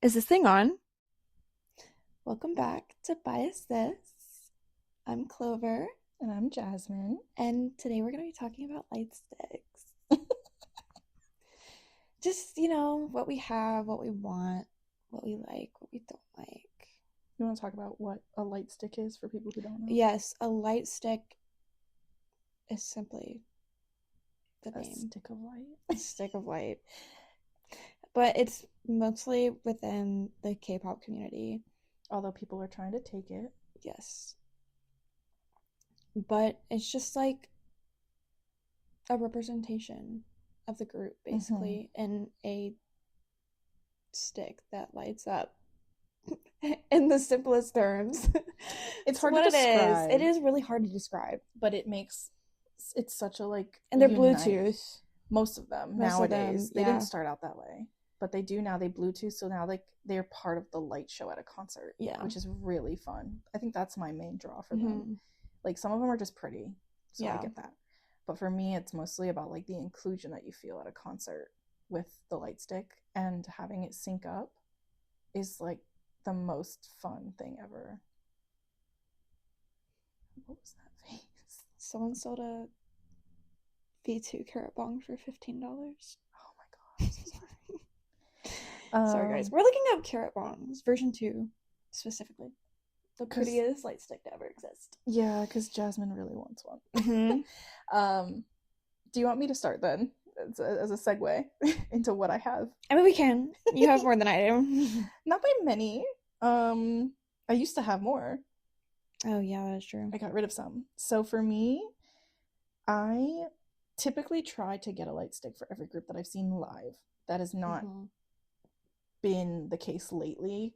Is this thing on? Welcome back to Bias This. I'm Clover, And I'm Jasmine. and today we're going to be talking about Lightsticks. Just, what we have, what we want, what we like, what we don't like. You want to talk about what a light stick is for people who don't know? Yes, a light stick is simply the A name. stick of light. A stick of light. But it's mostly within the K-pop community. Although people are trying to take it. Yes. But it's just like a representation of the group, basically, in a stick that lights up. In the simplest terms. It's hard to describe. It is really hard to describe. But it's such a And they're Bluetooth. Most of them Most nowadays. of them, They yeah. didn't start out that way. But they do now. They Bluetooth, so now they're part of the light show at a concert. Yeah. Which is really fun. I think that's my main draw for them. Like, some of them are just pretty, so Yeah. I get that. But for me, it's mostly about like the inclusion that you feel at a concert with the light stick, and having it sync up is like the most fun thing ever. What was that face? Someone sold a V2 carrot bong for $15. Oh my god, I'm so sorry. Sorry, guys. We're looking up carrot bongs, version 2, specifically. The prettiest light stick to ever exist. Yeah, because Jasmine really wants one. Mm-hmm. Do you want me to start then, as a segue into what I have? I mean, we can. You have more than I do. Not by many. I used to have more. Oh, yeah, that's true. I got rid of some. So for me, I typically try to get a light stick for every group that I've seen live. That has not been the case lately.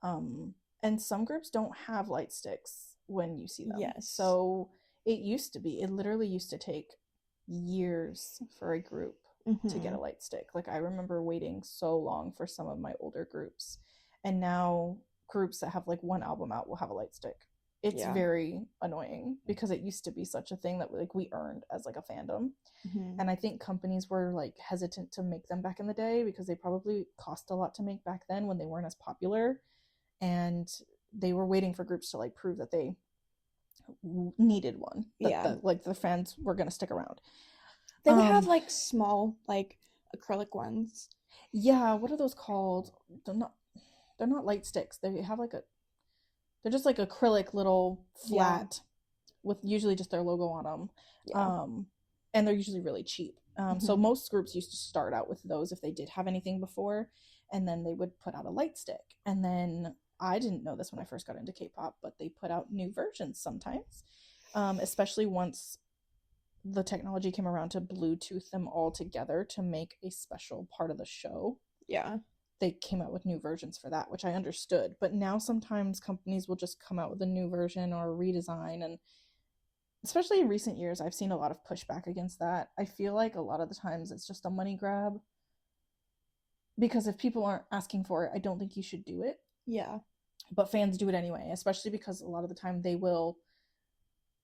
And some groups don't have light sticks when you see them. Yes. So it literally used to take years for a group to get a light stick. Like, I remember waiting so long for some of my older groups. And now groups that have like one album out will have a light stick. It's very annoying because it used to be such a thing that like we earned as like a fandom. And I think companies were like hesitant to make them back in the day because they probably cost a lot to make back then when they weren't as popular. And they were waiting for groups to like prove that they needed one, that like the fans were going to stick around. They would have like small like acrylic ones. Yeah, what are those called? They're not light sticks. They have like they're just like acrylic little flat with usually just their logo on them. Yeah. And they're usually really cheap. So most groups used to start out with those if they did have anything before, and then they would put out a light stick. And then I didn't know this when I first got into K-pop, but they put out new versions sometimes, especially once the technology came around to Bluetooth them all together to make a special part of the show. Yeah. They came out with new versions for that, which I understood. But now sometimes companies will just come out with a new version or a redesign, and especially in recent years, I've seen a lot of pushback against that. I feel like a lot of the times it's just a money grab, because if people aren't asking for it, I don't think you should do it. Yeah. But fans do it anyway, especially because a lot of the time they will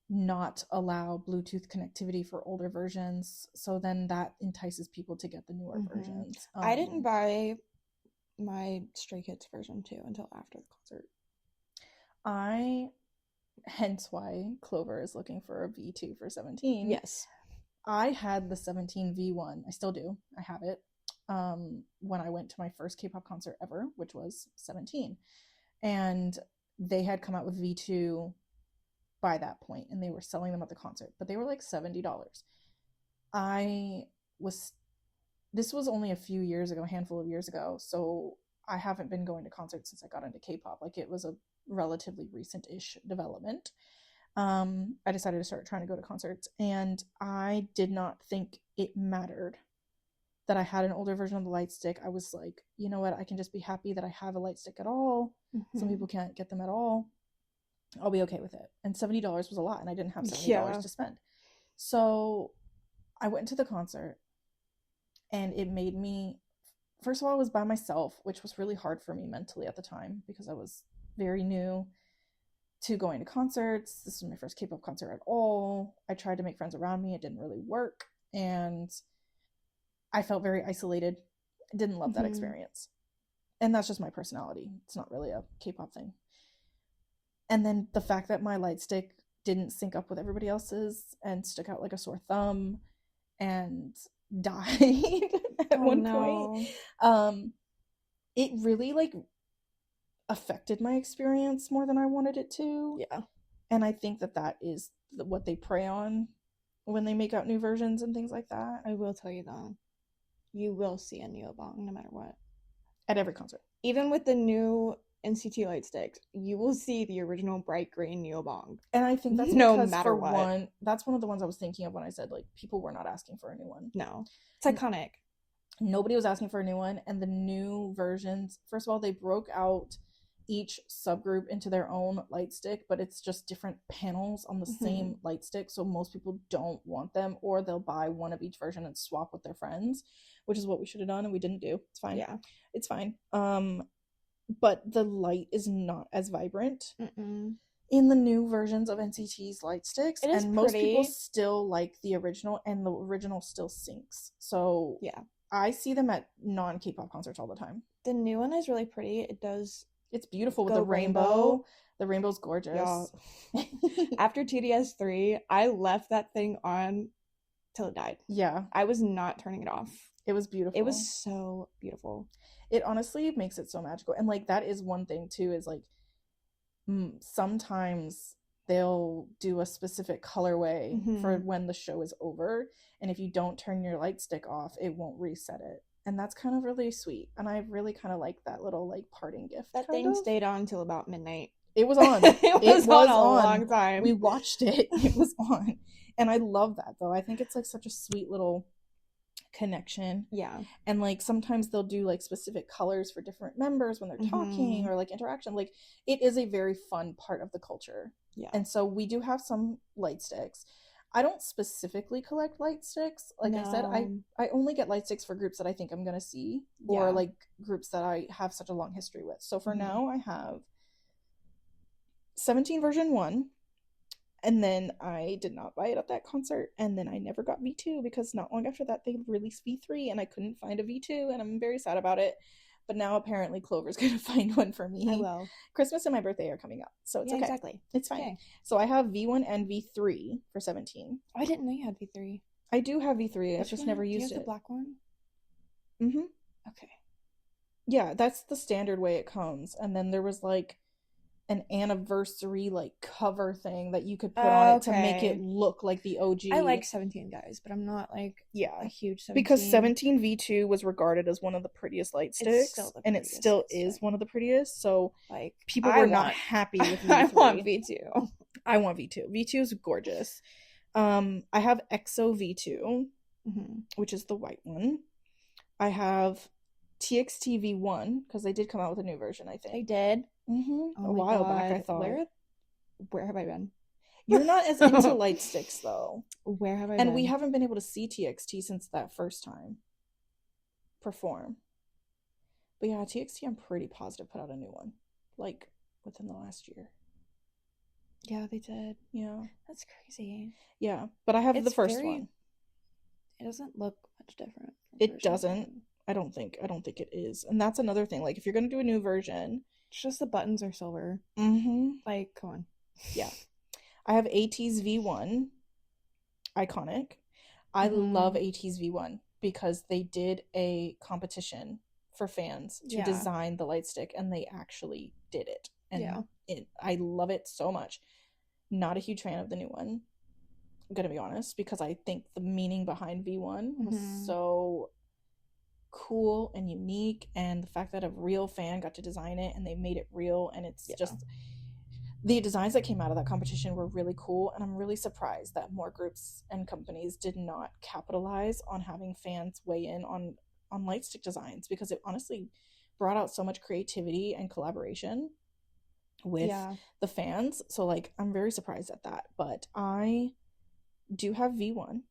not allow Bluetooth connectivity for older versions. So then that entices people to get the newer versions. I didn't buy my Stray Kids version 2 until after the concert. Hence why Clover is looking for a V2 for 17. Yes. I had the 17 V1. I still do. I have it. When I went to my first K-pop concert ever, which was 17. And they had come out with V2 by that point, and they were selling them at the concert, but they were like $70. This was only a few years ago, a handful of years ago, so I haven't been going to concerts since I got into K-pop. Like, it was a relatively recent-ish development. I decided to start trying to go to concerts, and I did not think it mattered that I had an older version of the light stick. I was like, you know what, I can just be happy that I have a light stick at all. Some people can't get them at all. I'll be okay with it. And $70 was a lot, and I didn't have $70 to spend. So I went to the concert, and it made me, first of all, I was by myself, which was really hard for me mentally at the time because I was very new to going to concerts. This was my first K-pop concert at all. I tried to make friends around me. It didn't really work. And I felt very isolated. I didn't love that experience. And that's just my personality. It's not really a K-pop thing. And then the fact that my light stick didn't sync up with everybody else's and stuck out like a sore thumb and died at one point. It really like affected my experience more than I wanted it to. Yeah. And I think that is what they prey on when they make out new versions and things like that. I will tell you though, you will see a Neobong no matter what. At every concert. Even with the new NCT Lightsticks, you will see the original bright green Neobong. And I think that's no because matter what. One, that's one of the ones I was thinking of when I said like people were not asking for a new one. No. It's iconic. Nobody was asking for a new one, and the new versions, first of all, they broke out each subgroup into their own light stick, but it's just different panels on the same light stick, so most people don't want them, or they'll buy one of each version and swap with their friends, which is what we should have done and we didn't do. It's fine. Yeah, it's fine. But the light is not as vibrant in the new versions of NCT's light sticks, and most people still like the original, and the original still syncs. So yeah, I see them at non-K-pop concerts all the time. The new one is really pretty. It's beautiful with the rainbow. The rainbow's gorgeous. Yeah. After TDS 3, I left that thing on till it died. Yeah. I was not turning it off. It was beautiful. It was so beautiful. It honestly makes it so magical. And like that is one thing too, is like sometimes they'll do a specific colorway for when the show is over. And if you don't turn your light stick off, it won't reset it. And that's kind of really sweet. And I really kind of like that little like parting gift. That thing stayed on until about midnight. It was on. it was on a long time. We watched it. It was on. And I love that though. I think it's like such a sweet little connection. Yeah. And like sometimes they'll do like specific colors for different members when they're talking or like interaction. Like it is a very fun part of the culture. Yeah. And so we do have some light sticks. I don't specifically collect light sticks. Like I said, I only get light sticks for groups that I think I'm gonna see, or like groups that I have such a long history with. So for now I have 17 version 1, and then I did not buy it at that concert, and then I never got V2 because not long after that they released V3 and I couldn't find a V2, and I'm very sad about it. But now apparently Clover's going to find one for me. I will. Christmas and my birthday are coming up, so it's okay. Exactly. It's fine. Okay. So I have V1 and V3 for 17. Oh, I didn't know you had V3. I do have V3. I've just never used it. Do you have the black one? Okay. Yeah, that's the standard way it comes. And then there was like an anniversary like cover thing that you could put on it to make it look like the OG. I like 17 guys, but I'm not like a huge 17. Because 17 V2 was regarded as one of the prettiest light sticks, and it still is one of the prettiest. So like people were not happy with V3. I want V2. I want V2. V2 is gorgeous. I have EXO V2, which is the white one. I have TXT V1 because they did come out with a new version. I think they did. Oh a while back, I thought. Where have I been? You're not as into light sticks, though. Where have I been? And we haven't been able to see TXT since that first time perform. But yeah, TXT, I'm pretty positive put out a new one, like within the last year. Yeah, they did. Yeah, that's crazy. Yeah, but I have the first one. It doesn't look much different. It doesn't. I don't think it is, and that's another thing. Like, if you're gonna do a new version. It's just the buttons are silver. Like, come on. Yeah. I have ATEEZ V1. Iconic. I love ATEEZ V1 because they did a competition for fans to design the light stick, and they actually did it. And I love it so much. Not a huge fan of the new one. I'm gonna be honest, because I think the meaning behind V1 was so cool and unique, and the fact that a real fan got to design it and they made it real, and it's just the designs that came out of that competition were really cool, and I'm really surprised that more groups and companies did not capitalize on having fans weigh in on lightstick designs, because it honestly brought out so much creativity and collaboration with the fans. So like I'm very surprised at that. But I do have V1.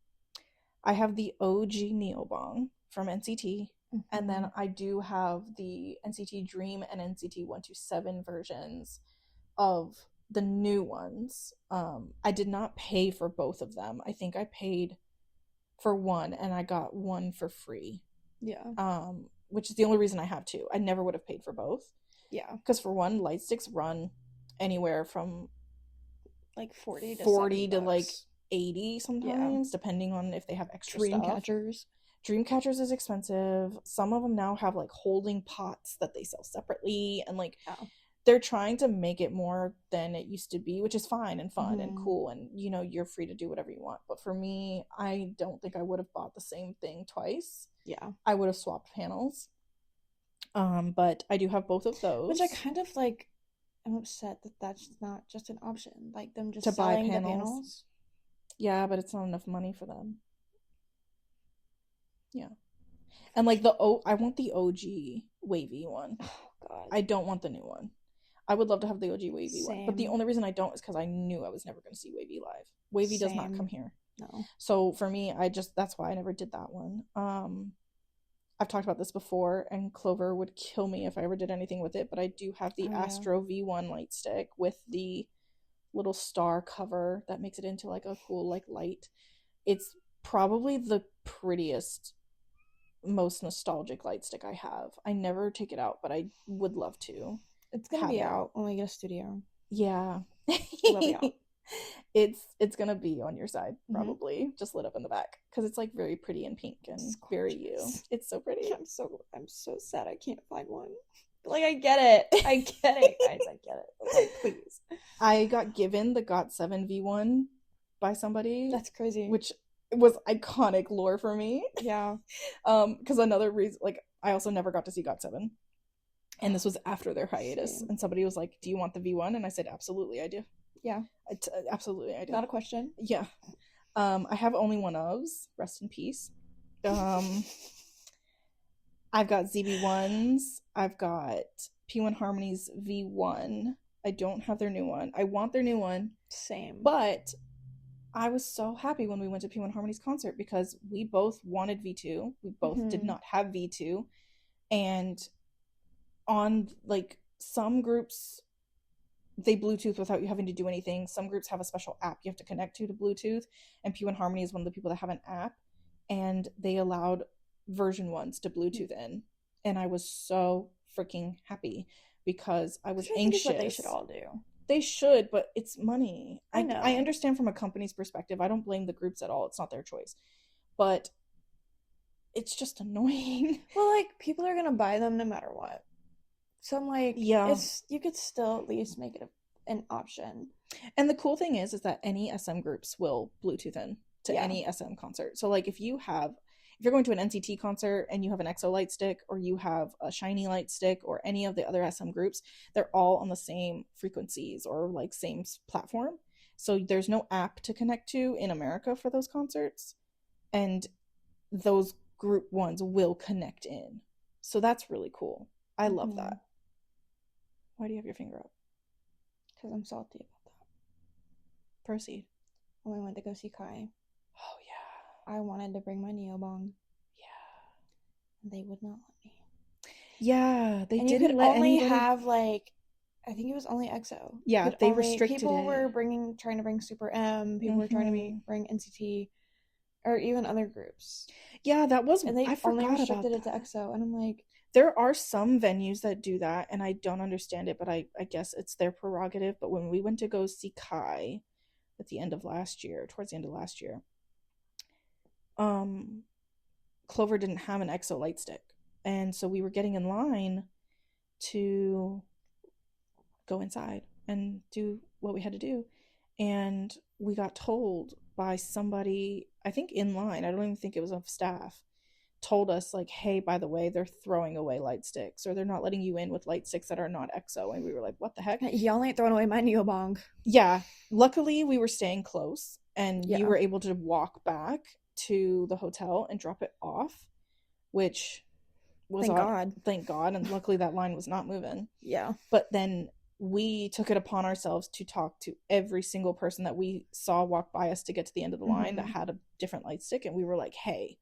I have the OG Neobong from NCT, and then I do have the NCT Dream and NCT 127 versions of the new ones. I did not pay for both of them. I think I paid for one and I got one for free. which is the only reason I have two. I never would have paid for both. Yeah. Because for one, Lightsticks run anywhere from like 40 to 40 70 to like bucks. 80 sometimes, depending on if they have extra Dream stuff. catchers. Dream catchers is expensive. Some of them now have like holding pots that they sell separately, and like they're trying to make it more than it used to be, which is fine and fun and cool, and you know, you're free to do whatever you want. But for me, I don't think I would have bought the same thing twice. Yeah. I would have swapped panels. But I do have both of those. Which I kind of like, I'm upset that that's not just an option. Like them just to buy selling panels. the panels. Yeah, but it's not enough money for them. Yeah. And like I want the OG wavy one. Oh god. I don't want the new one. I would love to have the OG wavy one. But the Same. only reason I don't is because I knew I was never going to see wavy live. Wavy does not Same. come here. No. So for me, that's why I never did that one. I've talked about this before, and Clover would kill me if I ever did anything with it, but I do have the Astro V1 light stick with the little star cover that makes it into like a cool like light. It's probably the prettiest, most nostalgic light stick I have. I never take it out, but I would love to. It's gonna be out when we get a studio. Yeah. It'll be out. It's gonna be on your side probably, just lit up in the back, because it's like very pretty and pink and very you. It's so pretty. I'm so sad I can't find one. Like I get it, guys. I get it. Like, please. I got given the GOT7 V1 by somebody. That's crazy. Which was iconic lore for me. Yeah. Because another reason, like, I also never got to see GOT7, and this was after their hiatus. Same. And somebody was like, "Do you want the V1?" And I said, "Absolutely, I do." Yeah. Absolutely, I do. Not a question. Yeah. I have only one ofs. Rest in peace. I've got ZV1s. I've got P1 Harmony's V1. I don't have their new one. I want their new one. Same. But I was so happy when we went to P1 Harmony's concert because we both wanted V2. We both did not have V2. And on like some groups, they Bluetooth without you having to do anything. Some groups have a special app you have to connect to Bluetooth, and P1 Harmony is one of the people that have an app, and they allowed version 1s to Bluetooth in, and I was so freaking happy because I was anxious. What they should all do. They should, but it's money. I know. I understand from a company's perspective. I don't blame the groups at all. It's not their choice, but it's just annoying. Well, like people are gonna buy them no matter what. So I'm like, yeah, you could still at least make it an option. And the cool thing is that any SM groups will Bluetooth in to any SM concert. So like if you're going to an NCT concert and you have an EXO light stick, or you have a Shiny light stick, or any of the other SM groups, they're all on the same frequencies or like same platform. So there's no app to connect to in America for those concerts, and those group ones will connect in. So that's really cool. I love that. Why do you have your finger up? Because I'm salty about that. Proceed. When we went to go see Kai. Oh, yeah. I wanted to bring my Neobong. Yeah. They would not let me. Yeah, they and didn't you could let only anybody... have, like, I think it was only EXO. Yeah, they restricted people it. Were trying to bring Super M. People were trying to bring NCT. Or even other groups. Yeah, that was... And they only restricted it to EXO. And I'm like... There are some venues that do that, and I don't understand it, but I guess it's their prerogative. But when we went to go see Kai towards the end of last year, Clover didn't have an EXO light stick. And so we were getting in line to go inside and do what we had to do. And we got told by somebody, I think in line, I don't even think it was of staff, told us like, hey, by the way, they're throwing away light sticks, or they're not letting you in with light sticks that are not EXO. And we were like, what the heck? Y'all ain't throwing away my Neobong. Yeah. Luckily, we were staying close, and you were able to walk back to the hotel and drop it off, which was thank God. And luckily that line was not moving. Yeah. But then we took it upon ourselves to talk to every single person that we saw walk by us to get to the end of the line that had a different light stick, and we were like, hey,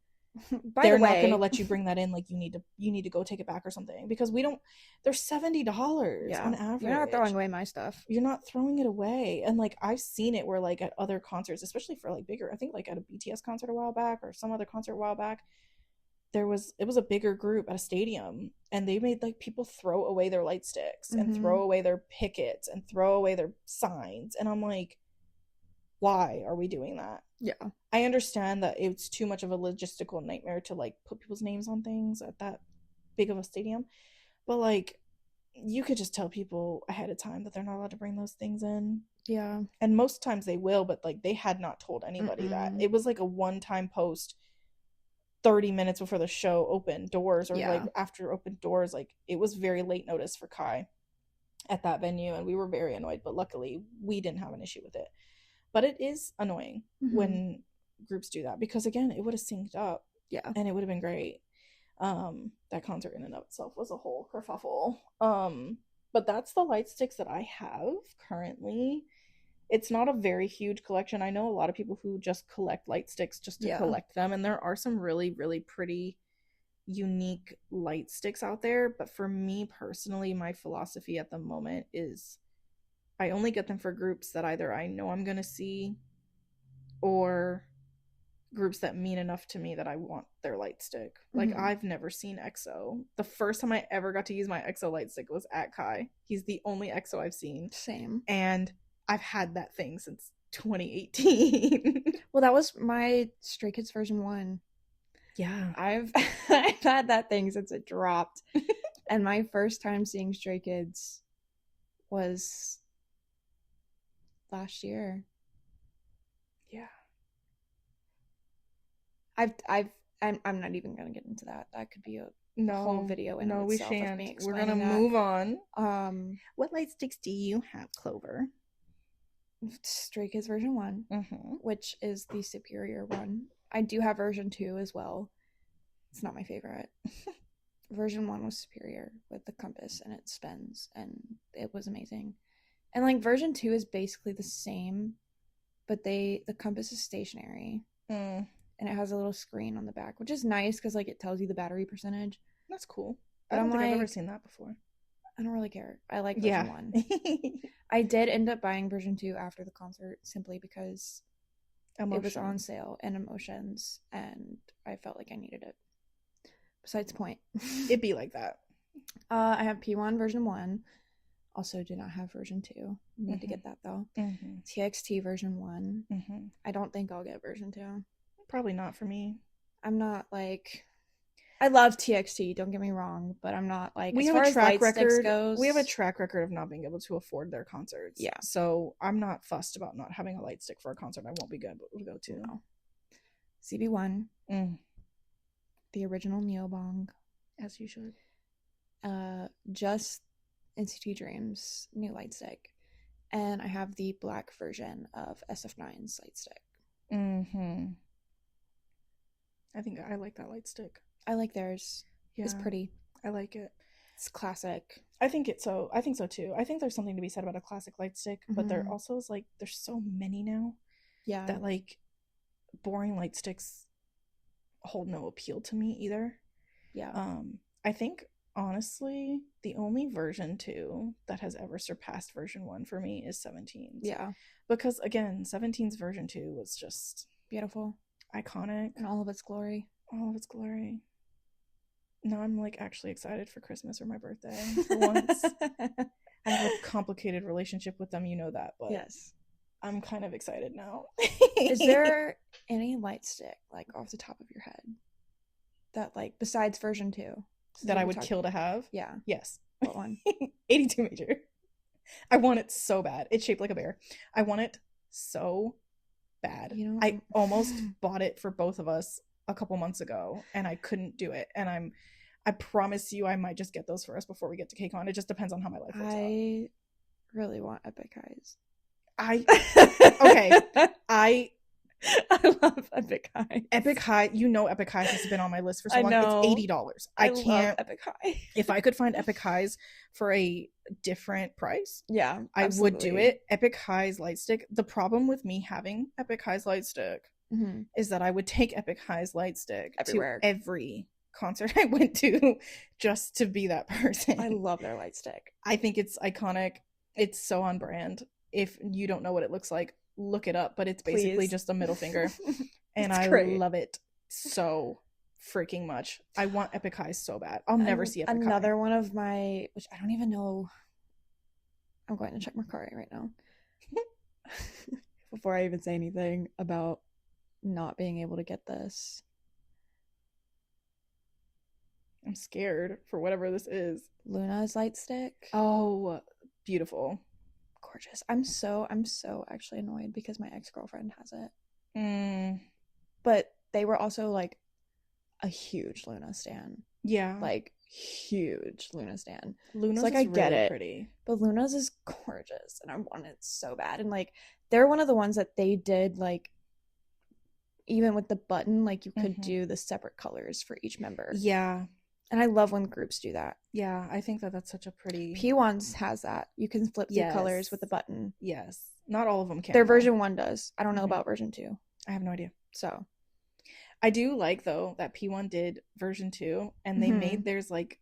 they're not going to let you bring that in. Like, you need to go take it back or something, because we don't. They're $70 on average. You're not throwing away my stuff. You're not throwing it away. And like, I've seen it where like at other concerts, especially for like bigger, I think like at a BTS concert a while back or some other concert a while back, it was a bigger group at a stadium, and they made like people throw away their light sticks and Mm-hmm. throw away their pickets and throw away their signs, and I'm like, why are we doing that? Yeah. I understand that it's too much of a logistical nightmare to like put people's names on things at that big of a stadium, but like you could just tell people ahead of time that they're not allowed to bring those things in. Yeah. And most times they will, but like they had not told anybody that. Mm-mm. It was like a one-time post 30 minutes before the show opened doors, or like Yeah. after open doors. Like it was very late notice for Kai at that venue, and we were very annoyed, but luckily we didn't have an issue with it. But it is annoying Mm-hmm. when groups do that, because again, it would have synced up Yeah. and it would have been great. That concert in and of itself was a whole kerfuffle. But that's the light sticks that I have currently. It's not a very huge collection. I know a lot of people who just collect light sticks just to Yeah. collect them, and there are some really, really pretty, unique light sticks out there. But for me personally, my philosophy at the moment is I only get them for groups that either I know I'm going to see, or groups that mean enough to me that I want their light stick. Like, Mhm. I've never seen EXO. The first time I ever got to use my EXO light stick was at Kai. He's the only EXO I've seen. Same. And I've had that thing since 2018. Well, that was my Stray Kids version 1. Yeah. I've I've had that thing since it dropped. And my first time seeing Stray Kids was last year. Yeah. I'm not even gonna get into that. That could be a whole video in no, of we itself of shan't. me We're explaining gonna that. move on. What light sticks do you have, Clover? Stray Kids version 1, which is the superior one. I do have version 2 as well. It's not my favorite. Version 1 was superior with the compass, and it spins, and it was amazing. And like version 2 is basically the same, but the compass is stationary. And it has a little screen on the back, which is nice because like it tells you the battery percentage. That's cool. But I don't think like, I've ever seen that before. I don't really care. I like version 1. Yeah. I did end up buying version 2 after the concert simply because Emotion. it was on sale, and emotions, and I felt like I needed it. Besides the point. It'd be like that. I have P1 version 1. Also do not have version 2. Need to get that though. TXT version 1. I don't think I'll get version 2. Probably not for me. I'm not like, I love TXT, don't get me wrong, but I'm not like, we as have far a as track record goes, we have a track record of not being able to afford their concerts. Yeah. So I'm not fussed about not having a light stick for a concert I won't be good to go to. No. CB1. The original Neobong. As you should. Just NCT Dreams new light stick. And I have the black version of SF9's light stick. I think I like that light stick. I like theirs. Yeah. It's pretty. I like it. It's classic. I think so too. I think there's something to be said about a classic light stick, but there also is like, there's so many now. Yeah. That like boring light sticks hold no appeal to me either. Yeah. I think honestly the only version 2 that has ever surpassed version 1 for me is 17's. Yeah. Because again, 17's version 2 was just beautiful. Iconic. In all of its glory. All of its glory. Now I'm like actually excited for Christmas or my birthday for once. I have a complicated relationship with them, you know that, but yes, I'm kind of excited now. Is there any light stick like off the top of your head that like besides version 2 that I would kill to have? Yeah. Yes. What one? 82 major. I want it so bad. It's shaped like a bear. I want it so bad. You know, I almost bought it for both of us a couple months ago, and I couldn't do it. And I promise you, I might just get those for us before we get to KCON. It just depends on how my life works out. I really want Epic Highs. I love Epic High. Epic High, you know, Epic High has been on my list for so long. It's $80. I can't. Love Epic High. If I could find Epic Highs for a different price, yeah, I would do it. Epic Highs light stick. The problem with me having Epic Highs light stick is that I would take Epic Highs light stick everywhere, to every concert I went to, just to be that person. I love their light stick. I think it's iconic. It's so on brand. If you don't know what it looks like, look it up, but it's basically just a middle finger. And I love it so freaking much. I want Epic High so bad. I'll never see Epic High. Another one of my, which I don't even know. I'm going to check my card right now before I even say anything about not being able to get this. I'm scared for whatever this is. Luna's Lightstick. Oh, beautiful. Gorgeous. I'm so actually annoyed because my ex-girlfriend has it. But they were also like a huge Luna stan. Yeah. Like huge Luna stan. Luna's like, is I get really it, pretty. but Luna's is gorgeous and I want it so bad. And like they're one of the ones that they did like even with the button, like you could do the separate colors for each member. Yeah. And I love when groups do that. Yeah, I think that that's such a pretty... P1's has that. You can flip through colors with the button. Yes. Not all of them can. Their version 1 does. I don't know about version 2. I have no idea. So. I do like, though, that P1 did version 2, and they made theirs, like...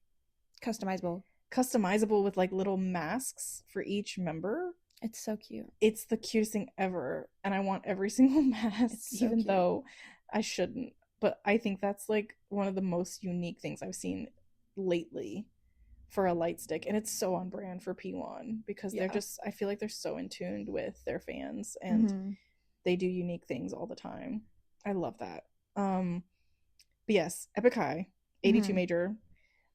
Customizable with, like, little masks for each member. It's so cute. It's the cutest thing ever, and I want every single mask, so even though I shouldn't. But I think that's like one of the most unique things I've seen lately for a light stick. And it's so on brand for P1 because they're just, I feel like they're so in tune with their fans and they do unique things all the time. I love that. But yes, Epic High, 82 major.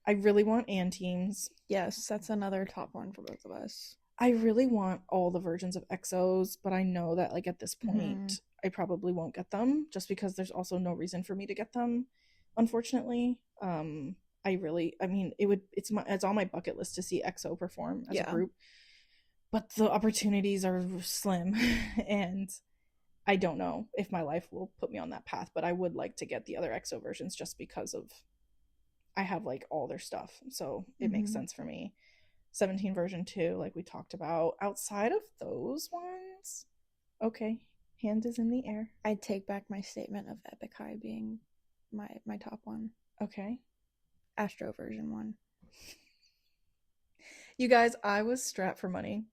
I really want Ann teams. Yes, that's another top one for both of us. I really want all the versions of EXOs, but I know that like at this point I probably won't get them just because there's also no reason for me to get them, unfortunately. It's on my bucket list to see EXO perform as a group, but the opportunities are slim and I don't know if my life will put me on that path, but I would like to get the other EXO versions just because of I have like all their stuff, so it makes sense for me. 17 version 2, like we talked about. Outside of those ones, okay, hand is in the air. I take back my statement of Epic High being my top one. Okay. Astro version 1. You guys, I was strapped for money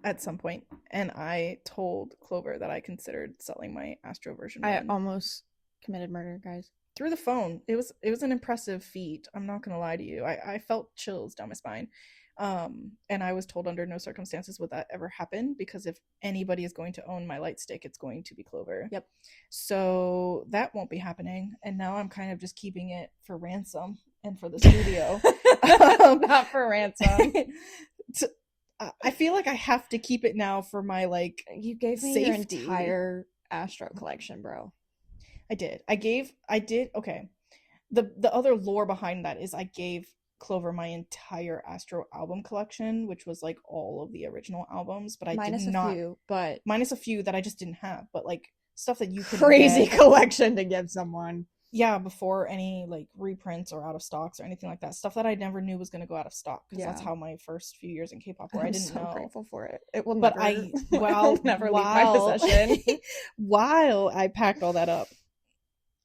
at some point, and I told Clover that I considered selling my Astro version 1. I almost committed murder, guys. Through the phone. It was an impressive feat. I'm not gonna lie to you. I felt chills down my spine. And I was told under no circumstances would that ever happen because if anybody is going to own my light stick, it's going to be Clover. Yep. So that won't be happening. And now I'm kind of just keeping it for ransom and for the studio. Not for ransom. I feel like I have to keep it now for my like you gave me safety. Your entire Astro collection, bro. I did. Okay. The other lore behind that is I gave Clover my entire Astro album collection, which was like all of the original albums, but minus a few that I just didn't have, but like stuff that you could crazy collection to give someone. Yeah, before any like reprints or out of stocks or anything like that. Stuff that I never knew was going to go out of stock because that's how my first few years in K-pop were. I didn't know. I'm grateful for it. It will but never leave my possession. While I packed all that up,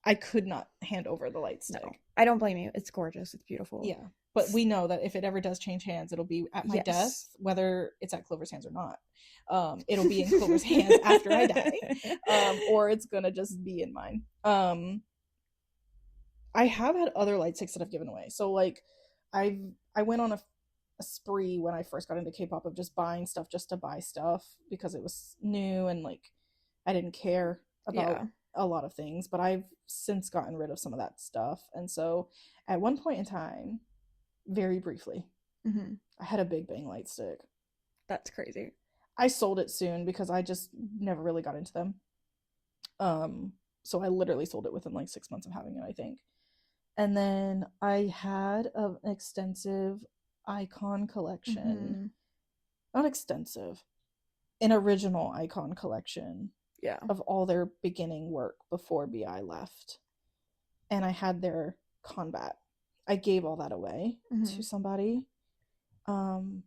I could not hand over the light stick. No, I don't blame you. It's gorgeous. It's beautiful. Yeah. But we know that if it ever does change hands, it'll be at my death, whether it's at Clover's hands or not. It'll be in Clover's hands after I die. Or it's going to just be in mine. I have had other light sticks that I've given away. So like I went on a spree when I first got into K-pop of just buying stuff just to buy stuff because it was new and like I didn't care about a lot of things, but I've since gotten rid of some of that stuff. And so at one point in time, very briefly, I had a Big Bang light stick. That's crazy. I sold it soon because I just never really got into them. So I literally sold it within like 6 months of having it, I think. And then I had an extensive icon collection. Not extensive. An original icon collection. Yeah. Of all their beginning work before BI left. And I had their Combat. I gave all that away to somebody. And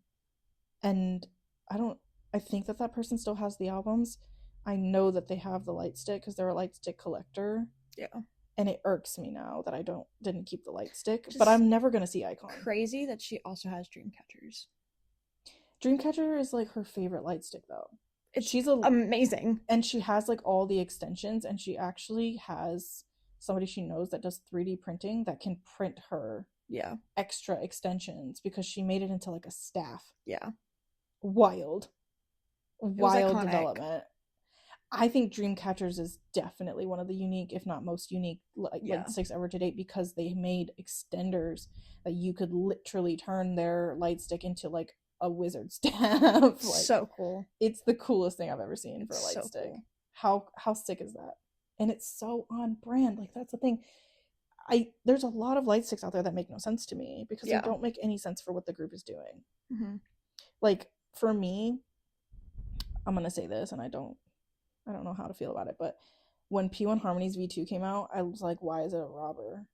I think that person still has the albums. I know that they have the light stick because they're a light stick collector. Yeah. And it irks me now that I didn't keep the light stick. But I'm never gonna see Icon. Crazy that she also has Dreamcatchers. Dreamcatcher is like her favorite light stick though. She's amazing. And she has like all the extensions and she actually has somebody she knows that does 3D printing that can print her Yeah. extra extensions because she made it into like a staff. Yeah. Wild. Wild iconic. Development. I think Dreamcatchers is definitely one of the unique, if not most unique, Lightsticks ever to date, because they made extenders that you could literally turn their Lightstick into like a wizard staff. Like, so cool. It's the coolest thing I've ever seen for a Lightstick. So cool. How sick is that? And it's so on brand. Like, that's the thing. There's a lot of Lightsticks out there that make no sense to me because they don't make any sense for what the group is doing. Mm-hmm. Like, for me, I'm gonna say this, and I don't know how to feel about it, but when P1 Harmony's V2 came out, I was like, why is it a robber?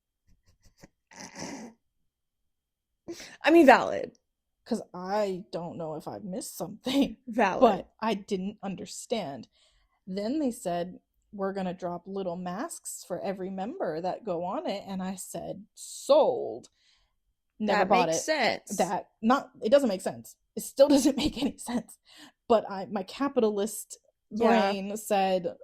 I mean, valid. Because I don't know if I've missed something. Valid. But I didn't understand. Then they said, we're going to drop little masks for every member that go on it. And I said, sold. Never bought it. That makes sense. It doesn't make sense. It still doesn't make any sense. But my capitalist brain said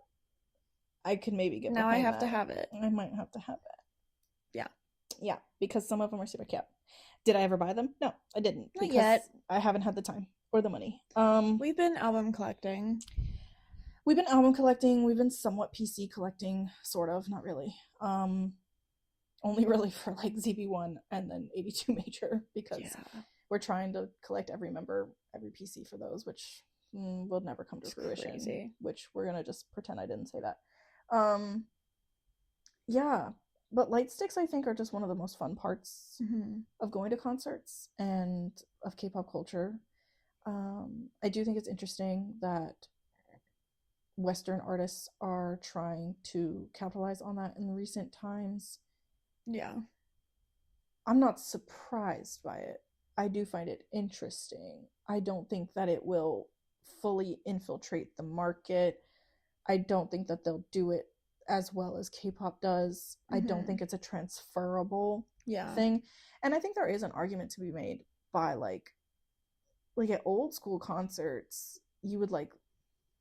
I could maybe get now I have to have it. I might have to have it. Yeah, because some of them are super cute. Did I ever buy them? No, I didn't. Not yet. I haven't had the time or the money. We've been album collecting. We've been somewhat PC collecting, sort of, not really. Only really for like ZB1 and then 82 Major, because we're trying to collect every member, every PC for those, which will never come to fruition. Crazy. Which we're gonna just pretend I didn't say that. Yeah, but Lightsticks, I think, are just one of the most fun parts of going to concerts and of K-pop culture. I do think it's interesting that Western artists are trying to capitalize on that in recent times. Yeah. I'm not surprised by it. I do find it interesting. I don't think that it will fully infiltrate the market. I don't think that they'll do it as well as K-pop does. I don't think it's a transferable thing. And I think there is an argument to be made by like at old school concerts, you would like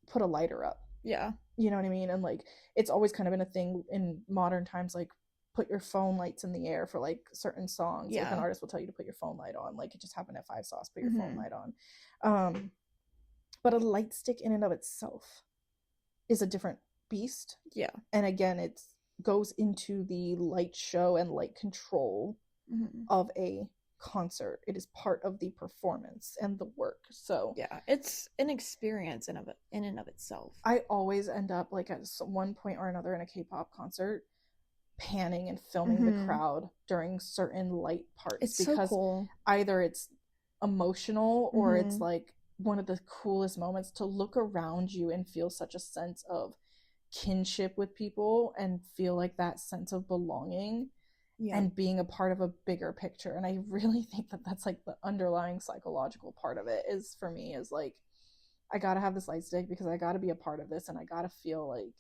put a lighter up. Yeah. You know what I mean? And like it's always kind of been a thing in modern times, like put your phone lights in the air for like certain songs. Yeah. Like an artist will tell you to put your phone light on. Like it just happened at 5 Sauce, put your phone light on. But a light stick in and of itself is a different beast. Yeah. And again, it goes into the light show and light control of a concert. It is part of the performance and the work. So yeah, it's an experience in and of itself. I always end up like at one point or another in a K-pop concert panning and filming the crowd during certain light parts. It's because so cool. Either it's emotional or it's like one of the coolest moments to look around you and feel such a sense of kinship with people and feel like that sense of belonging and being a part of a bigger picture. And I really think that that's like the underlying psychological part of it is, for me, is like, I gotta have this light stick because I gotta be a part of this and I gotta feel like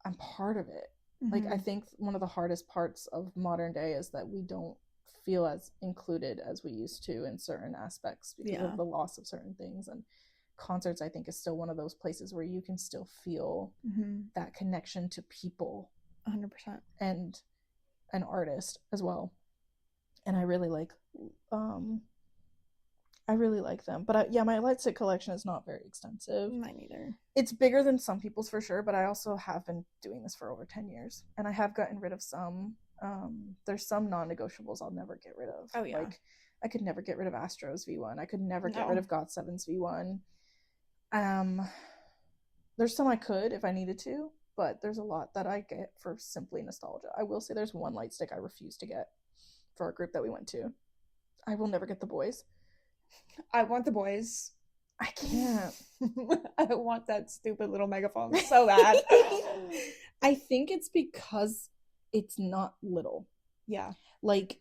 I'm part of it. Like, I think one of the hardest parts of modern day is that we don't feel as included as we used to in certain aspects because of the loss of certain things. And concerts, I think, is still one of those places where you can still feel that connection to people. 100%. And an artist as well. And I really like them. But my lightstick collection is not very extensive. Mine either. It's bigger than some people's for sure, but I also have been doing this for over 10 years. And I have gotten rid of some. There's some non-negotiables I'll never get rid of. Oh, yeah. Like, I could never get rid of Astro's V1. I could never get rid of GOT7's V1. There's some I could if I needed to, but there's a lot that I get for simply nostalgia. I will say there's one light stick I refuse to get for a group that we went to. I will never get the boys. I want the boys. I can't. I want that stupid little megaphone so bad. I think it's because it's not little. Yeah. Like,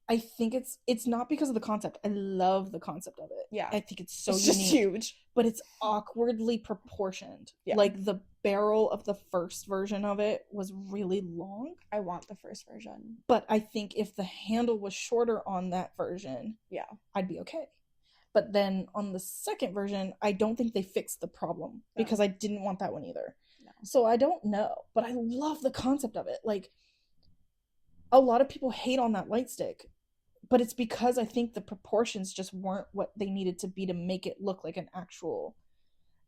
I think it's not because of the concept. I love the concept of it. Yeah. I think it's so unique. Just huge. But it's awkwardly proportioned. Yeah. Like, the barrel of the first version of it was really long. I want the first version. But I think if the handle was shorter on that version, I'd be okay. But then on the second version, I don't think they fixed the problem because I didn't want that one either. No. So I don't know, but I love the concept of it. Like, a lot of people hate on that light stick, but it's because I think the proportions just weren't what they needed to be to make it look like an actual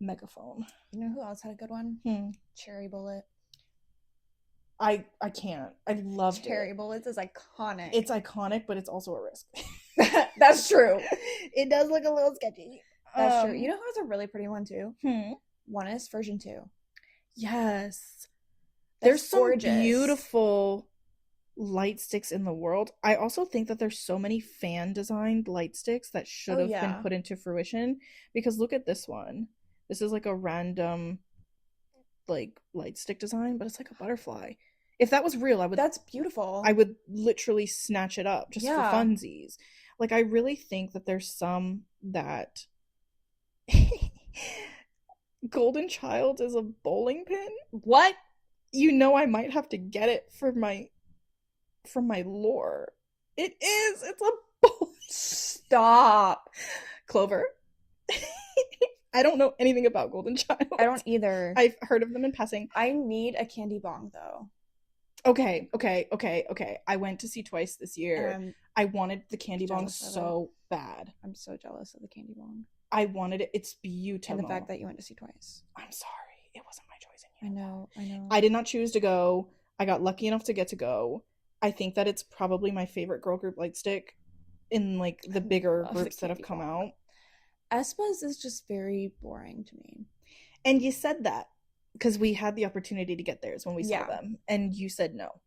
megaphone. You know who else had a good one? Cherry Bullet. I can't. I loved Cherry Bullets is iconic. It's iconic, but it's also a risk. That's true. It does look a little sketchy. That's true. You know who has a really pretty one too? Oneness version 2. Yes. There's some gorgeous, beautiful light sticks in the world. I also think that there's so many fan designed light sticks that should have been put into fruition, because look at this one. This is like a random like light stick design, but it's like a butterfly. If that was real, I would. That's beautiful. I would literally snatch it up just for funsies. Like, I really think that there's some that Golden Child is a bowling pin. What? You know, I might have to get it for my lore. It is. It's a bowling. Stop. Clover. I don't know anything about Golden Child. I don't either. I've heard of them in passing. I need a candy bong though. Okay. I went to see Twice this year. I wanted the candy bong so bad. I'm so jealous of the candy bong. I wanted it. It's beautiful. And the fact that you went to see Twice. I'm sorry. It wasn't my choice. I know. I did not choose to go. I got lucky enough to get to go. I think that it's probably my favorite girl group Lightstick in like the bigger groups that have come out. aespa's is just very boring to me. And you said that because we had the opportunity to get theirs when we saw them, and you said no.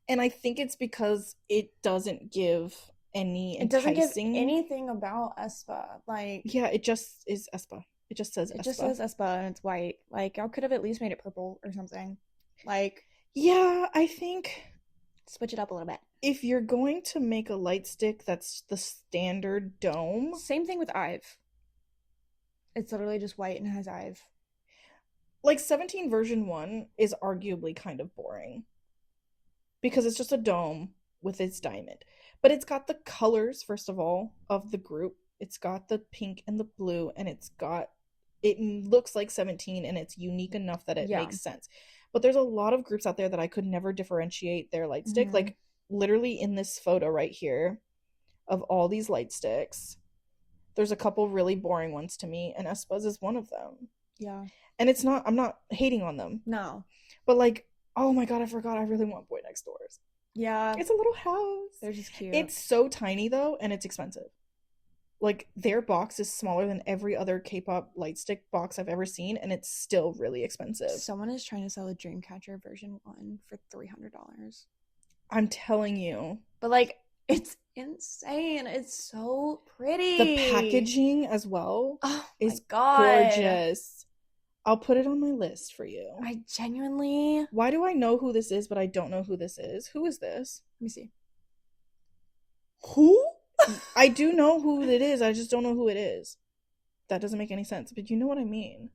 And I think it's because it doesn't give any enticing... It doesn't give anything about aespa. Like, yeah, it just is aespa. It just says aespa. It just says aespa and it's white. Like, I could have at least made it purple or something. Like, yeah, I think switch it up a little bit. If you're going to make a light stick that's the standard dome... Same thing with Ive. It's literally just white and has Ive. Like, 17 version 1 is arguably kind of boring. Because it's just a dome with its diamond. But it's got the colors, first of all, of the group. It's got the pink and the blue, and it looks like 17, and it's unique enough that it makes sense. But there's a lot of groups out there that I could never differentiate their light stick. Mm-hmm. Like, literally in this photo right here of all these light sticks, there's a couple really boring ones to me, and aespa's is one of them. Yeah. And it's not, I'm not hating on them. No. But like, oh my god, I forgot, I really want Boy Next Doors. Yeah. It's a little house. They're just cute. It's so tiny though, and it's expensive. Like, their box is smaller than every other K-pop light stick box I've ever seen, and it's still really expensive. Someone is trying to sell a Dreamcatcher version 1 for $300. I'm telling you. But like, it's insane. It's so pretty. The packaging as well is gorgeous. I'll put it on my list for you. I genuinely... Why do I know who this is, but I don't know who this is? Who is this? Let me see. Who? I do know who it is. I just don't know who it is. That doesn't make any sense, but you know what I mean.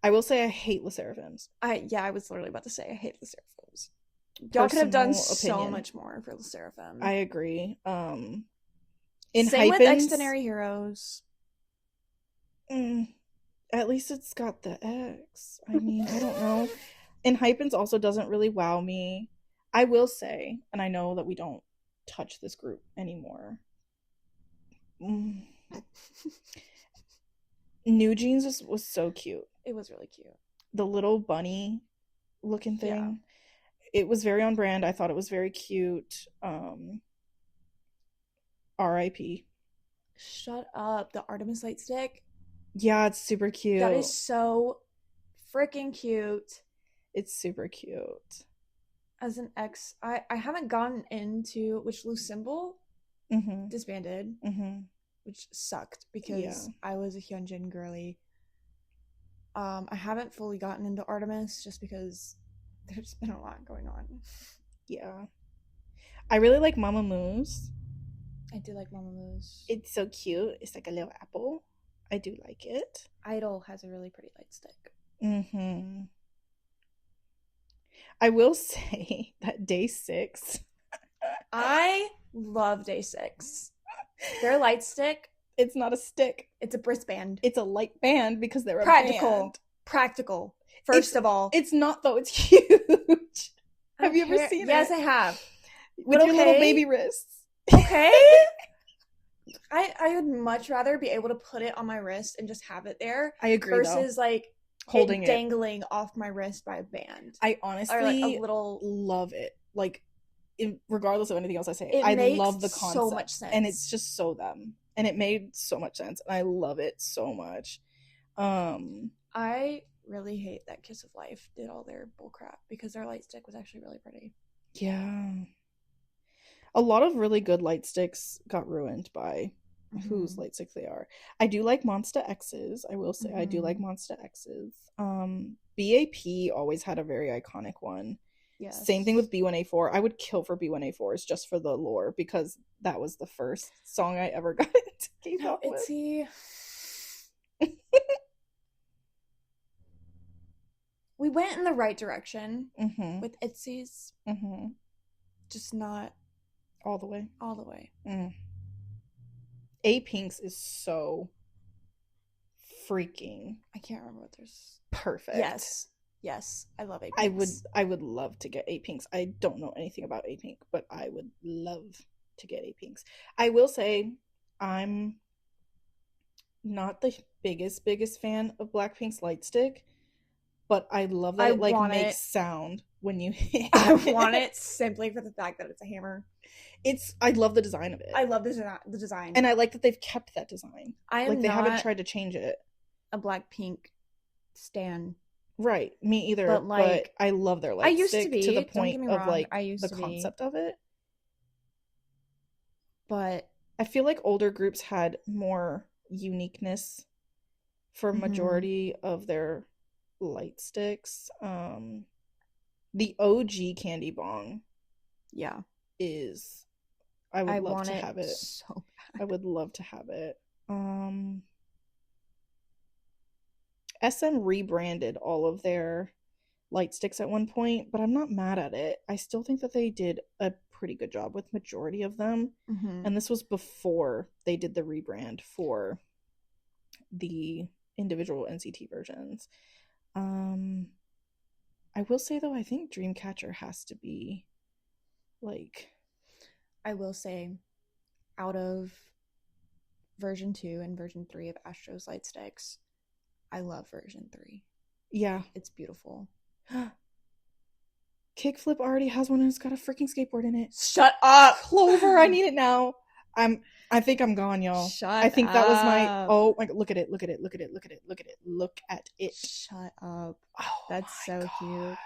I will say I hate LE SSERAFIMs. I was literally about to say I hate LE SSERAFIMs. Y'all could have done so much more for LE SSERAFIM. I agree. Same Hypens, with Extraordinary Heroes. At least it's got the X. I mean, I don't know. And Hypens also doesn't really wow me. I will say, and I know that we don't touch this group anymore. New Jeans was so cute. It was really cute. The little bunny looking thing. Yeah. It was very on brand. I thought it was very cute. R.I.P. Shut up. The Artemis light stick. Yeah, it's super cute. That is so freaking cute. It's super cute. As an ex, I haven't gotten into which Loose Symbol disbanded, which sucked because I was a Hyunjin girly. I haven't fully gotten into Artemis just because there's been a lot going on. Yeah. I really like Mamamoo. I do like Mamamoo. It's so cute. It's like a little apple. I do like it. Idol has a really pretty light stick. I will say that Day 6. I love Day 6. Their light stick. It's not a stick. It's a wristband. It's a light band because they're a practical. band. Practical. First of all, it's not though. It's huge. Have you ever care. seen Yes, it? I have. With But your little baby wrists. Okay. I would much rather be able to put it on my wrist and just have it there. I agree versus though. like Holding it dangling off my wrist by a band. I honestly or like a little love it. Like, regardless of anything else I say, it I makes love the concept. so much sense. And it's just so them. And it made so much sense. And I love it so much. I really hate that Kiss of Life did all their bullcrap because their light stick was actually really pretty. Yeah. A lot of really good light sticks got ruined by whose light stick they are. I do like Monster X's. I will say I do like Monster X's. BAP always had a very iconic one. Yes. Same thing with B1A4. I would kill for B1A4s just for the lore because that was the first song I ever got into K-pop with. Itzy. We went in the right direction with Itzy's. Just not all the way. All the way. A Pink's is so freaking. I can't remember what there's. Perfect. Yes, I love A Pinks. I would love to get A Pinks. I don't know anything about A Pink, but I would love to get A Pinks. I will say I'm not the biggest fan of Blackpink's Lightstick, but I love that it makes sound when you hit. I want it simply for the fact that it's a hammer. I love the design of it. I love the design. And I like that they've kept that design. They haven't tried to change it. A Blackpink stan. Right, me either. But I love their light stick to the point of like the concept of it. But I feel like older groups had more uniqueness for majority of their light sticks. The OG Candy Bong, is I would love to have it. So bad. I would love to have it. SM rebranded all of their light sticks at one point, but I'm not mad at it. I still think that they did a pretty good job with majority of them. And this was before they did the rebrand for the individual NCT versions. I will say though, I think Dreamcatcher has to be like, I will say, out of version 2 and version 3 of Astro's light sticks, I love version 3. Yeah, it's beautiful. Kickflip already has one and it's got a freaking skateboard in it. Shut up, Clover! I need it now. I think I'm gone, y'all. I think that was my. Oh my! Look at it! Look at it! Look at it! Look at it! Look at it! Look at it! Shut up! Oh, that's so God. cute.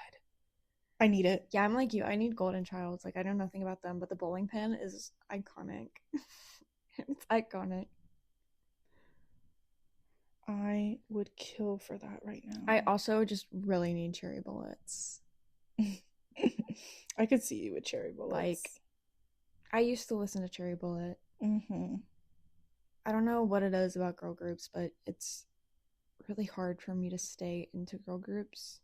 I need it. Yeah, I'm like you. I need Golden Childs. Like, I know nothing about them, but the bowling pin is iconic. It's iconic. I would kill for that right now. I also just really need cherry bullets. I could see you with cherry bullets. Like, I used to listen to Cherry Bullet. I don't know what it is about girl groups, but it's really hard for me to stay into girl groups.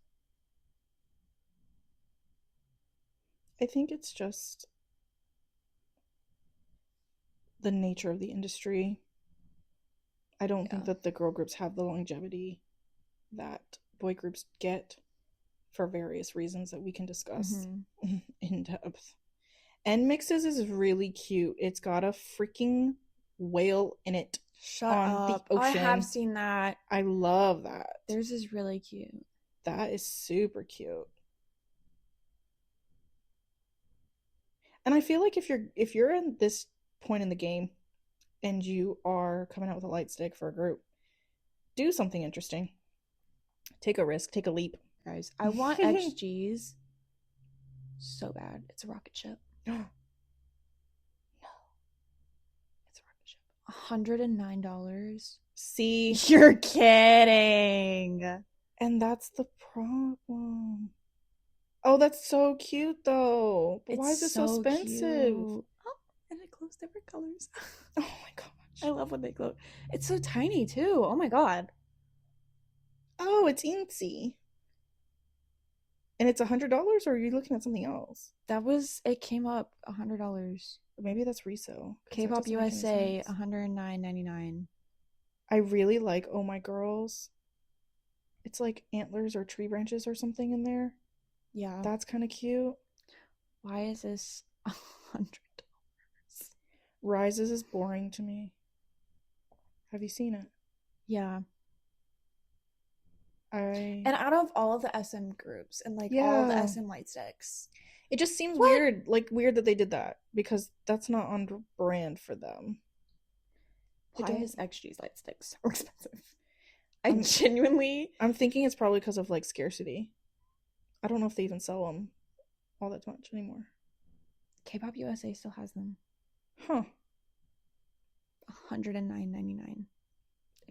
I think it's just the nature of the industry. I don't think that the girl groups have the longevity that boy groups get for various reasons that we can discuss in depth. NMIX's is really cute. It's got a freaking whale in it. Shut up. The ocean. I have seen that. I love that. Theirs is really cute. That is super cute. And I feel like if you're in this point in the game and you are coming out with a light stick for a group, do something interesting. Take a risk, take a leap. Guys, I want XG's so bad. It's a rocket ship. No. It's a rocket ship. $109. See? You're kidding. And that's the problem. Oh, that's so cute though. But why is it so expensive? Oh, and it glows different colors. Oh my gosh. I love when they glow. It's so tiny too. Oh my god. Oh, it's Incy. And it's $100, or are you looking at something else? It came up $100. Maybe that's resale. K-pop USA $109.99. I really like Oh My Girls. It's like antlers or tree branches or something in there. Yeah. That's kind of cute. Why is this $100? Rises is boring to me. Have you seen it? Yeah. I And out of all the SM groups and like all the Yeah. SM light sticks, It just seems what? weird, like weird that they did that because that's not on brand for them. I Why don't is XG's light sticks so expensive? I I'm genuinely. I'm thinking it's probably because of like scarcity. I don't know if they even sell them all that much anymore. K-pop USA still has them. Huh. $109.99.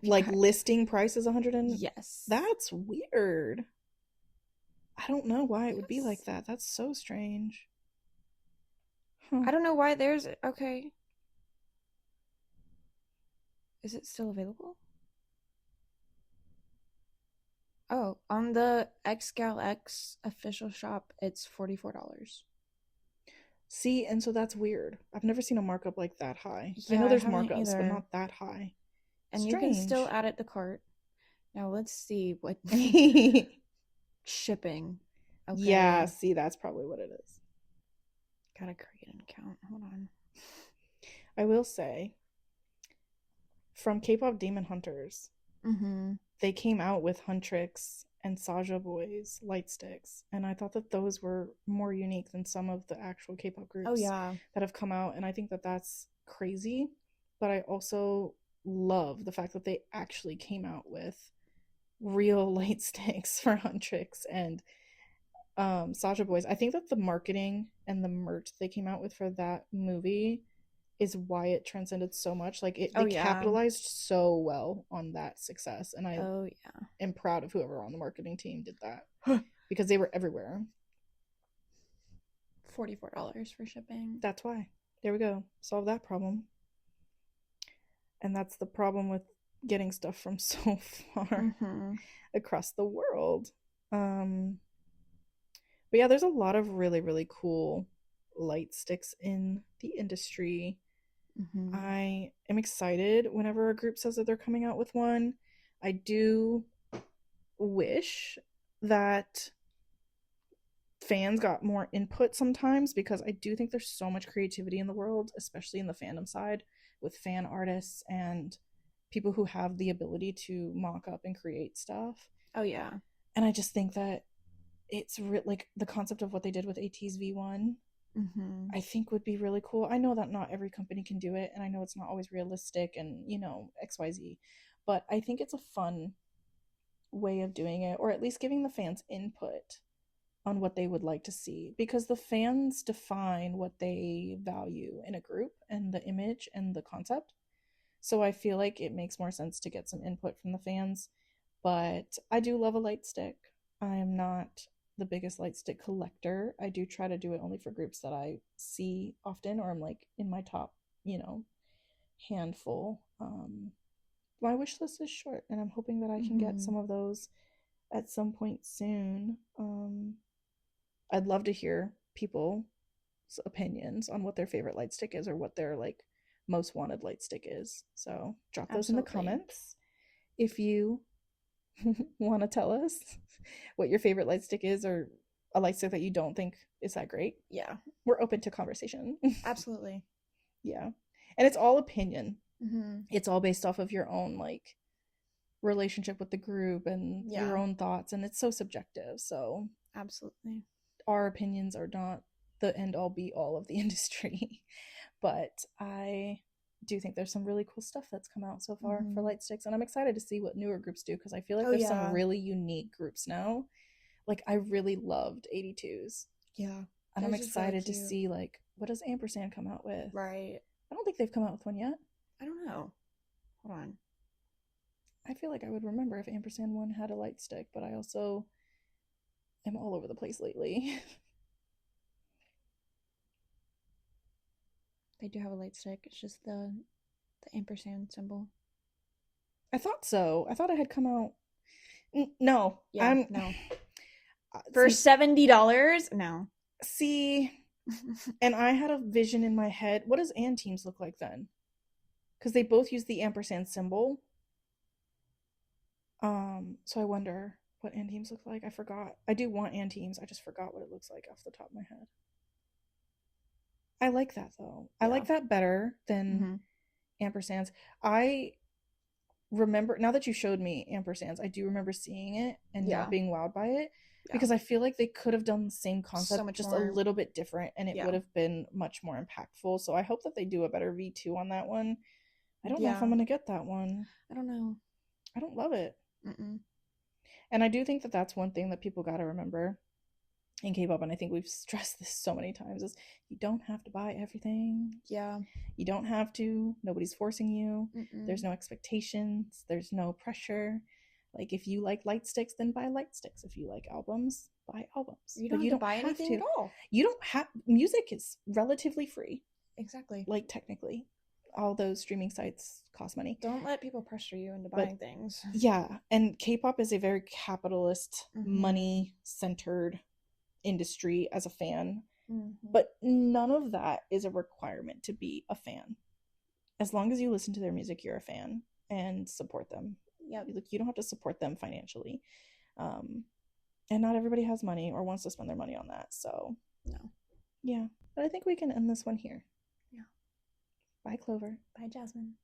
Like listing price is 100 and Yes. that's weird. I don't know why it would be like Yes. that. That's so strange. Huh. I don't know why there's okay. Is it still available? Oh, on the XGalX official shop, it's $44. See, and so that's weird. I've never seen a markup like that high. I Yeah, know I there's haven't markups, but either. not that high. And you can still Strange. add it to cart. Now let's see what shipping. Yeah, Okay. see, that's probably what it is. Gotta create an account. Hold on. I will say, from K-pop Demon Hunters, Mm-hmm. they came out with Huntrix and Saja Boys Lightsticks, and I thought that those were more unique than some of the actual K-pop Oh groups yeah. that have come out, and I think that that's crazy. But I also love the fact that they actually came out with real lightsticks for Huntrix and Saja Boys. I think that the marketing and the merch they came out with for that movie is why it transcended so much. Like Oh they yeah. capitalized so well on that success, and I Oh yeah. am proud of whoever on the marketing team did that because they were everywhere. $44 for shipping. That's why. There we go. Solve that problem. And that's the problem with getting stuff from so far Mm-hmm. across the world. Um but yeah, there's a lot of really really cool light sticks in the industry. Mm-hmm. I am excited whenever a group says that they're coming out with one. I do wish that fans got more input sometimes because I do think there's so much creativity in the world, especially in the fandom side with fan artists and people who have the ability to mock up and create stuff. Oh yeah. And I just think that like the concept of what they did with AT's V1 Mm-hmm. I think would be really cool. I know that not every company can do it, and I know it's not always realistic and, XYZ, but I think it's a fun way of doing it, or at least giving the fans input on what they would like to see, because the fans define what they value in a group and the image and the concept. So I feel like it makes more sense to get some input from the fans. But I do love a light stick. I am not the biggest light stick collector. I do try to do it only for groups that I see often or I'm like in my top, handful. My wish list is short, and I'm hoping that I can get Mm-hmm. some of those at some point soon. I'd love to hear people's opinions on what their favorite light stick is or what their like most wanted light stick is. So drop those in the Absolutely. comments if you want to tell us what your favorite light stick is or a light stick that you don't think is that great. Yeah. We're open to conversation. Absolutely. Yeah. And it's all opinion. Mm-hmm. It's all based off of your own like relationship with the group and Yeah. your own thoughts, and it's so subjective. So Absolutely. our opinions are not the end all be all of the industry. But I do think there's some really cool stuff that's come out so far for Mm-hmm. light sticks, and I'm excited to see what newer groups do because I feel like Oh there's some yeah. really unique groups now. Like I really loved 82s, Yeah. and I'm They're just really excited to cute. see like what does Ampersand come out with. Right. I don't think they've come out with one yet. I don't know. Hold on. I feel like I would remember if Ampersand one had a light stick, but I also am all over the place lately. They do have a light stick. It's just the ampersand symbol. I thought so. I thought it had come out. No, Yeah. No. For see, $70? No. see, and I had a vision in my head. What does and teams look like then? Because they both use the ampersand symbol. So I wonder. what Anteams look like. I forgot. I do want Anteams. I just forgot what it looks like off the top of my head. I like that though. I Yeah. like that better than ampersands. I remember, now that you showed me ampersands, I do remember seeing it and Yeah. not being wowed by it, Yeah. because I feel like they could have done the same So concept much just more. a little bit different, and it Yeah. would have been much more impactful. So I hope that they do a better V2 on that one. I don't know if Yeah. I'm gonna get that one. I don't know. I don't love it. Mm-mm. And I do think that that's one thing that people got to remember in K-pop, and I think we've stressed this so many times, is you don't have to buy everything. Yeah. You don't have to. Nobody's forcing you. Mm-mm. There's no expectations. There's no pressure. Like, if you like Lightsticks, then buy Lightsticks. If you like albums, buy albums. You don't have to buy anything at all. You don't have. Music is relatively free. Exactly. Like, technically. All those streaming sites cost money. Don't let people pressure you into buying things. Yeah, and K-pop is a very capitalist, money-centered industry as a fan. But none of that is a requirement to be a fan. As long as you listen to their music, you're a fan and support them. Yeah, like, you don't have to support them financially, and not everybody has money or wants to spend their money on that. So no. Yeah, but I think we can end this one here. Yeah. Bye, Clover. Bye, Jasmine.